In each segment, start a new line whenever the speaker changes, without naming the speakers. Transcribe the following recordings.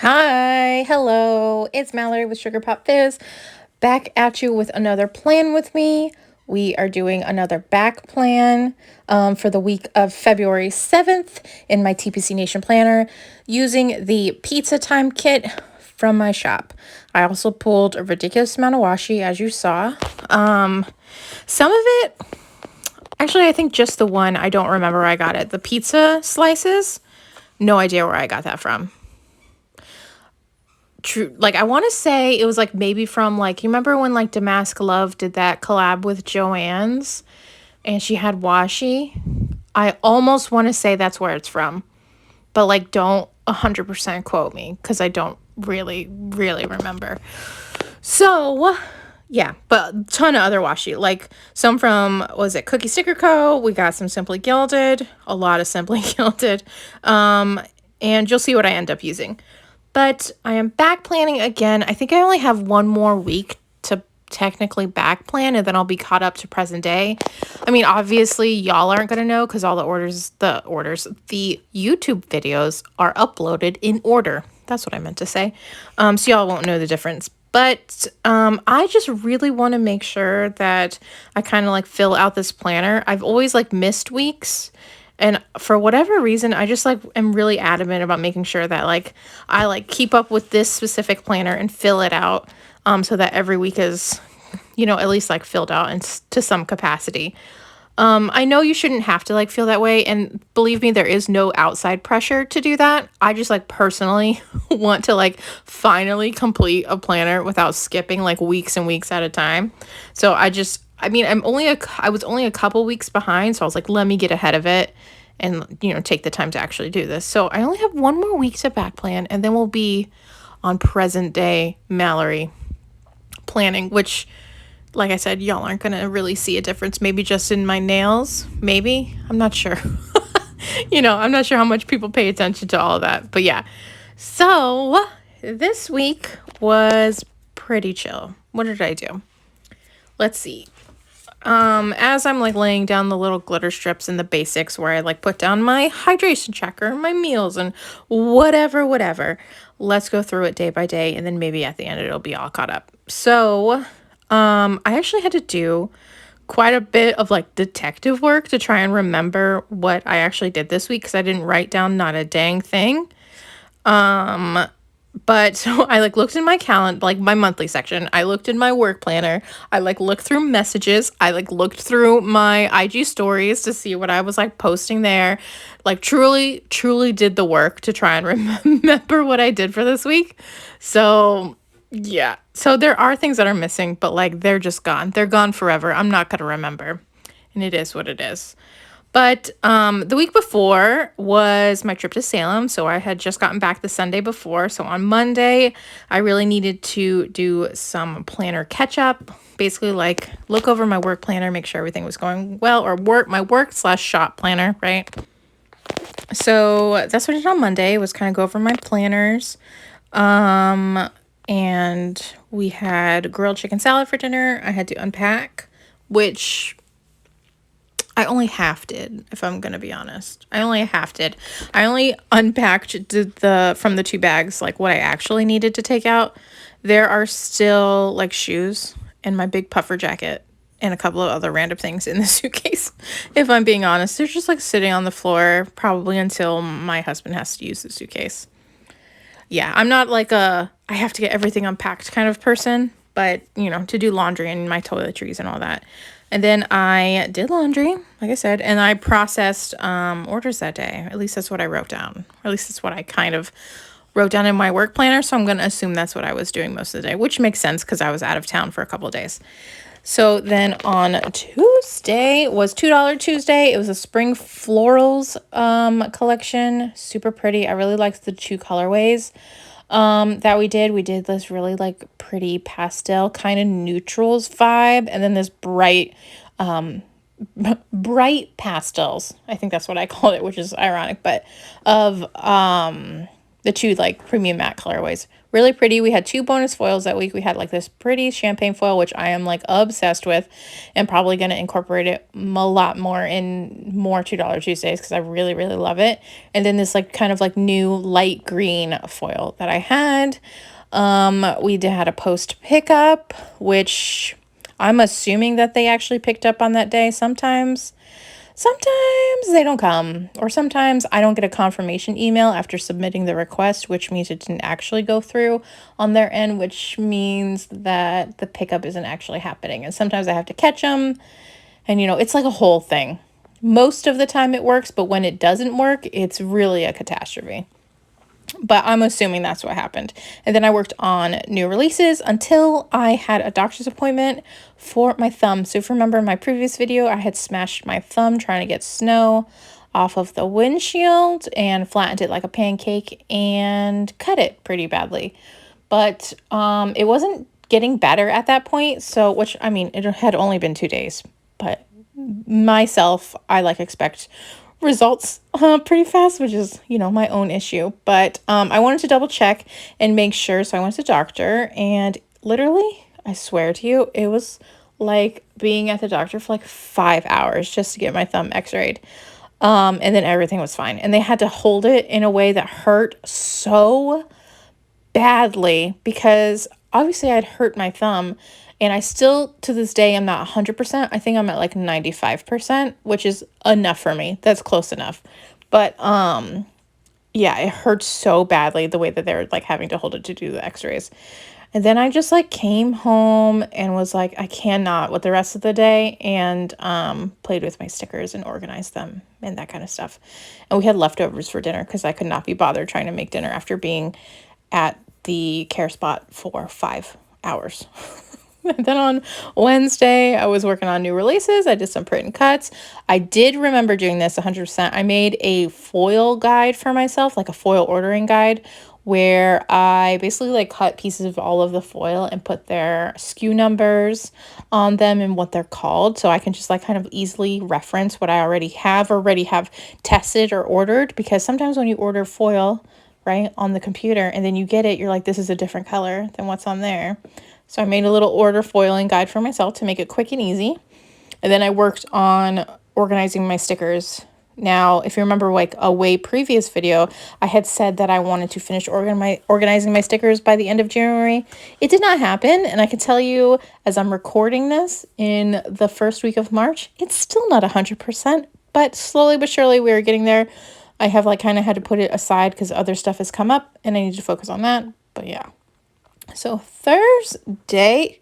Hi, hello. It's Mallory with Sugar Pop Fizz, back at you with another plan with me. We are doing another back plan for the week of February 7th in my TPC Nation planner using the pizza time kit from my shop. I also pulled a ridiculous amount of washi, as you saw. Some of it, actually, I think just the one, I don't remember where I got it. The pizza slices, no idea where I got that from. True, like I want to say it was like maybe from like you remember when like Damask Love did that collab with Joanne's and she had washi. I almost want to say that's where it's from, but like don't 100% quote me because I don't really remember. So yeah, but a ton of other washi, like some from, was it Cookie Sticker Co? We got some Simply Gilded, a lot of Simply Gilded, and you'll see what I end up using. But I am back planning again. I think I only have one more week to technically back plan and then I'll be caught up to present day. I mean, obviously y'all aren't going to know because all the YouTube videos are uploaded in order. That's what I meant to say. So y'all won't know the difference. But I just really want to make sure that I kind of like fill out this planner. I've always like missed weeks. And for whatever reason, I just like am really adamant about making sure that like I like keep up with this specific planner and fill it out so that every week is, at least like filled out and to some capacity. I know you shouldn't have to like feel that way. And believe me, there is no outside pressure to do that. I just like personally want to like finally complete a planner without skipping like weeks and weeks at a time. So I was only a couple weeks behind. So I was like, let me get ahead of it and, take the time to actually do this. So I only have one more week to back plan and then we'll be on present day Mallory planning, which, like I said, y'all aren't going to really see a difference. Maybe just in my nails. Maybe. I'm not sure. I'm not sure how much people pay attention to all of that. But yeah. So this week was pretty chill. What did I do? Let's see. As I'm like laying down the little glitter strips and the basics where I like put down my hydration checker, my meals and whatever, let's go through it day by day. And then maybe at the end, it'll be all caught up. So, I actually had to do quite a bit of like detective work to try and remember what I actually did this week. Cause I didn't write down not a dang thing. But so I like looked in my calendar, like my monthly section. I looked in my work planner. I like looked through messages. I like looked through my IG stories to see what I was like posting there. Like truly did the work to try and remember what I did for this week. So yeah. So there are things that are missing, but like they're just gone. They're gone forever. I'm not going to remember. And it is what it is. But the week before was my trip to Salem. So I had just gotten back the Sunday before. So on Monday, I really needed to do some planner catch up. Basically, like look over my work planner, make sure everything was going well, or my work/shop planner, right? So that's what I did on Monday, was kind of go over my planners. And we had grilled chicken salad for dinner. I had to unpack, which I only half did, if I'm going to be honest. I only half did. I only unpacked from the 2 bags, like what I actually needed to take out. There are still like shoes and my big puffer jacket and a couple of other random things in the suitcase. If I'm being honest, they're just like sitting on the floor probably until my husband has to use the suitcase. Yeah, I'm not like I have to get everything unpacked kind of person, but to do laundry and my toiletries and all that. And then I did laundry, like I said, and I processed orders that day. At least that's what I wrote down. Or at least that's what I kind of wrote down in my work planner. So I'm going to assume that's what I was doing most of the day, which makes sense because I was out of town for a couple of days. So then on Tuesday was $2 Tuesday. It was a spring florals collection. Super pretty. I really liked the 2 colorways that we did. We did this really like pretty pastel kind of neutrals vibe, and then this bright pastels. I think that's what I called it, which is ironic, but of the two like premium matte colorways. Really pretty. We had 2 bonus foils that week. We had like this pretty champagne foil, which I am like obsessed with, and probably going to incorporate it a lot more in more $2 Tuesdays because I really, really love it. And then this like kind of like new light green foil that I had. We had a post pickup, which I'm assuming that they actually picked up on that day. Sometimes they don't come, or sometimes I don't get a confirmation email after submitting the request, which means it didn't actually go through on their end, which means that the pickup isn't actually happening. And sometimes I have to catch them, and it's like a whole thing. Most of the time it works, but when it doesn't work, it's really a catastrophe. But I'm assuming that's what happened. And then I worked on new releases until I had a doctor's appointment for my thumb. So if you remember in my previous video, I had smashed my thumb trying to get snow off of the windshield and flattened it like a pancake and cut it pretty badly. But it wasn't getting better at that point. So, which, I mean, it had only been 2 days. But myself, I expect results pretty fast, which is my own issue. But I wanted to double check and make sure, so I went to the doctor, and literally, I swear to you, it was like being at the doctor for like 5 hours just to get my thumb x-rayed. And then everything was fine, and they had to hold it in a way that hurt so badly because obviously I'd hurt my thumb. And I still, to this day, I'm not 100%. I think I'm at like 95%, which is enough for me. That's close enough. But, yeah, it hurts so badly the way that they're like having to hold it to do the x-rays. And then I just like came home and was like, I cannot with the rest of the day, and played with my stickers and organized them and that kind of stuff. And we had leftovers for dinner because I could not be bothered trying to make dinner after being at the care spot for 5 hours. And then on Wednesday, I was working on new releases. I did some print and cuts. I did remember doing this 100%. I made a foil guide for myself, like a foil ordering guide, where I basically like cut pieces of all of the foil and put their SKU numbers on them and what they're called. So I can just like kind of easily reference what I already have tested or ordered. Because sometimes when you order foil, right, on the computer and then you get it, you're like, this is a different color than what's on there. So I made a little order foiling guide for myself to make it quick and easy. And then I worked on organizing my stickers. Now, if you remember like a way previous video, I had said that I wanted to finish organizing my stickers by the end of January. It did not happen. And I can tell you, as I'm recording this in the first week of March, it's still not 100%, but slowly but surely we're getting there. I have like kind of had to put it aside because other stuff has come up and I need to focus on that. But yeah. So Thursday,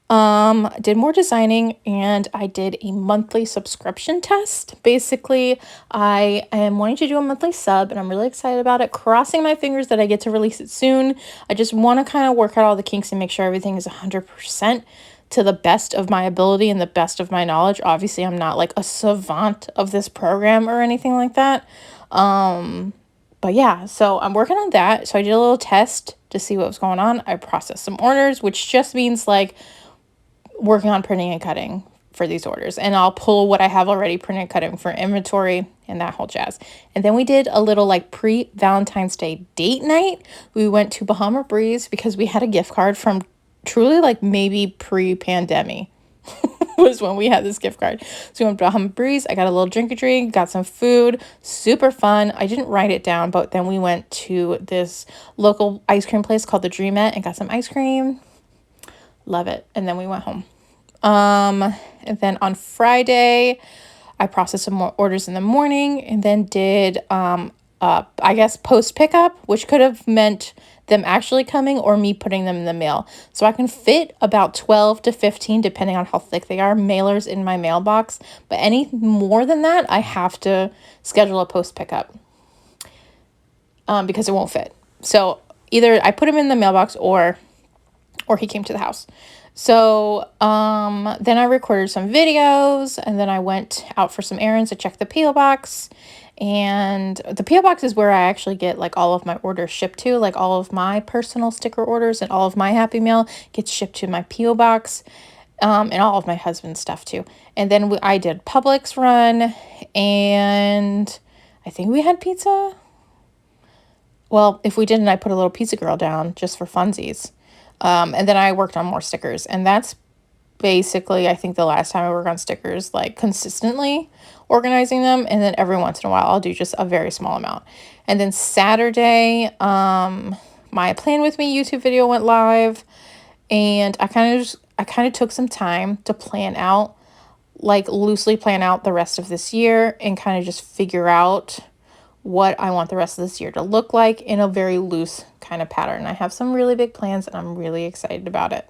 did more designing, and I did a monthly subscription test. Basically, I am wanting to do a monthly sub, and I'm really excited about it. Crossing my fingers that I get to release it soon. I just want to kind of work out all the kinks and make sure everything is 100% to the best of my ability and the best of my knowledge. Obviously, I'm not like a savant of this program or anything like that. But yeah, so I'm working on that. So I did a little test to see what was going on. I processed some orders, which just means like working on printing and cutting for these orders. And I'll pull what I have already printed and cutting for inventory and that whole jazz. And then we did a little like pre-Valentine's Day date night. We went to Bahama Breeze because we had a gift card from truly like maybe pre-pandemic. Was when we had this gift card. So we went to Bahama Breeze. I got a little drink, got some food, super fun. I didn't write it down, but then we went to this local ice cream place called the Dreamette and got some ice cream. Love it. And then we went home. And then on Friday, I processed some more orders in the morning and then did, I guess, post pickup, which could have meant them actually coming or me putting them in the mail. So I can fit about 12 to 15, depending on how thick they are, mailers in my mailbox. But any more than that, I have to schedule a post pickup because it won't fit. So either I put them in the mailbox or he came to the house. So then I recorded some videos, and then I went out for some errands to check the P.O. box. And the P.O. box is where I actually get like all of my orders shipped to, like all of my personal sticker orders and all of my Happy Mail gets shipped to my P.O. box, and all of my husband's stuff too. And then I did Publix run, and I think we had pizza. Well, if we didn't, I put a little pizza girl down just for funsies. And then I worked on more stickers. And that's basically, I think, the last time I work on stickers, like consistently organizing them. And then every once in a while, I'll do just a very small amount. And then Saturday, my Plan With Me YouTube video went live. And I kind of took some time to plan out, like loosely plan out the rest of this year and kind of just figure out what I want the rest of this year to look like in a very loose kind of pattern. I have some really big plans and I'm really excited about it.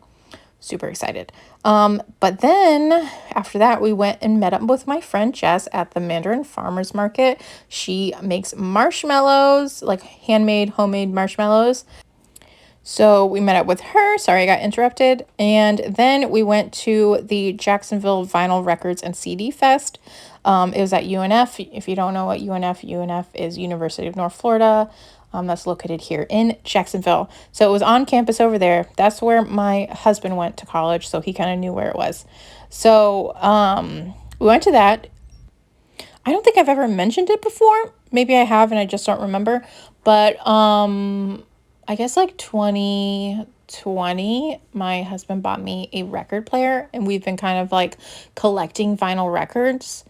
Super excited. But then after that, we went and met up with my friend Jess at the Mandarin Farmers Market. She makes marshmallows, like handmade, homemade marshmallows. So we met up with her. Sorry, I got interrupted. And then we went to the Jacksonville Vinyl Records and CD Fest. It was at UNF. If you don't know what UNF is University of North Florida. That's located here in Jacksonville. So it was on campus over there. That's where my husband went to college, so he kind of knew where it was. So we went to that. I don't think I've ever mentioned it before. Maybe I have and I just don't remember. But I guess like 2020, my husband bought me a record player and we've been kind of like collecting vinyl records.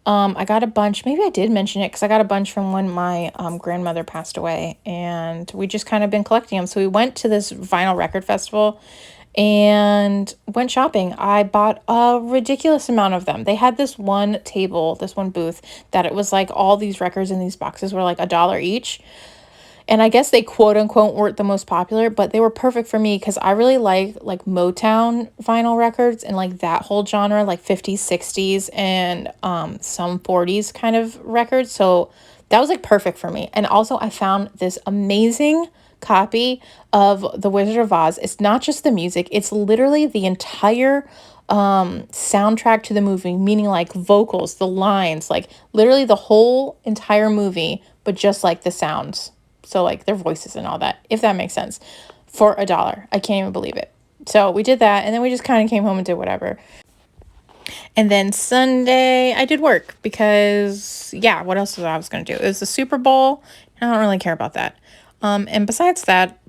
I got a bunch, maybe I did mention it because I got a bunch from when my grandmother passed away and we just kind of been collecting them. So we went to this vinyl record festival and went shopping. I bought a ridiculous amount of them. They had this one table, this one booth that it was like all these records in these boxes were like $1 each. And I guess they quote unquote weren't the most popular, but they were perfect for me because I really like Motown vinyl records and like that whole genre, like 50s, 60s, and some 40s kind of records. So that was like perfect for me. And also I found this amazing copy of The Wizard of Oz. It's not just the music, it's literally the entire soundtrack to the movie, meaning like vocals, the lines, like literally the whole entire movie, but just like the sounds. So like their voices and all that, if that makes sense, for $1. I can't even believe it. So we did that and then we just kind of came home and did whatever. And then Sunday I did work because yeah, what else was I was going to do? It was the Super Bowl. I don't really care about that. And besides that,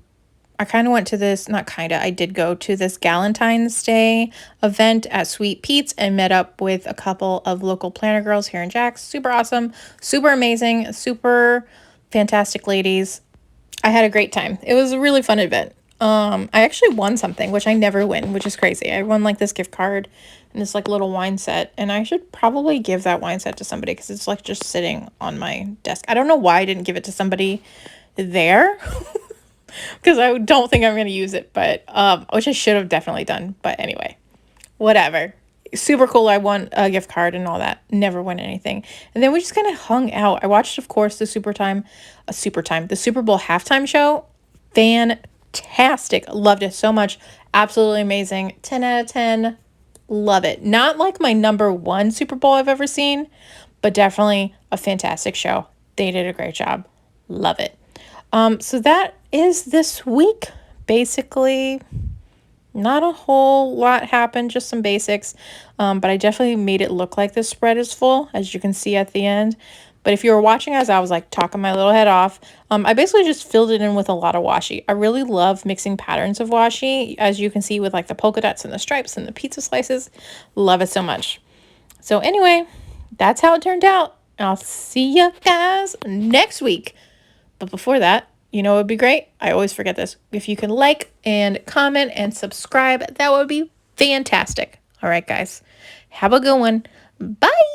I kind of went to this, not kind of, I did go to this Galentine's Day event at Sweet Pete's and met up with a couple of local planner girls here in Jax. Super awesome, super amazing, super fantastic ladies. I had a great time. It was a really fun event. I actually won something, which I never win, which is crazy. I won like this gift card and this like little wine set, and I should probably give that wine set to somebody because it's like just sitting on my desk. I don't know why I didn't give it to somebody there because I don't think I'm going to use it, but which I should have definitely done. But anyway, whatever. Super cool. I won a gift card and all that. Never won anything. And then we just kind of hung out. I watched, of course, the Super Bowl halftime show. Fantastic. Loved it so much. Absolutely amazing. 10 out of 10. Love it. Not like my number one Super Bowl I've ever seen, but definitely a fantastic show. They did a great job. Love it. So that is this week. Basically, not a whole lot happened, just some basics. But I definitely made it look like the spread is full, as you can see at the end. But if you were watching as I was like talking my little head off, I basically just filled it in with a lot of washi. I really love mixing patterns of washi, as you can see with like the polka dots and the stripes and the pizza slices. Love it so much. So anyway, that's how it turned out. I'll see you guys next week. But before that, you know, it would be great. I always forget this. If you can like and comment and subscribe, that would be fantastic. All right, guys. Have a good one. Bye.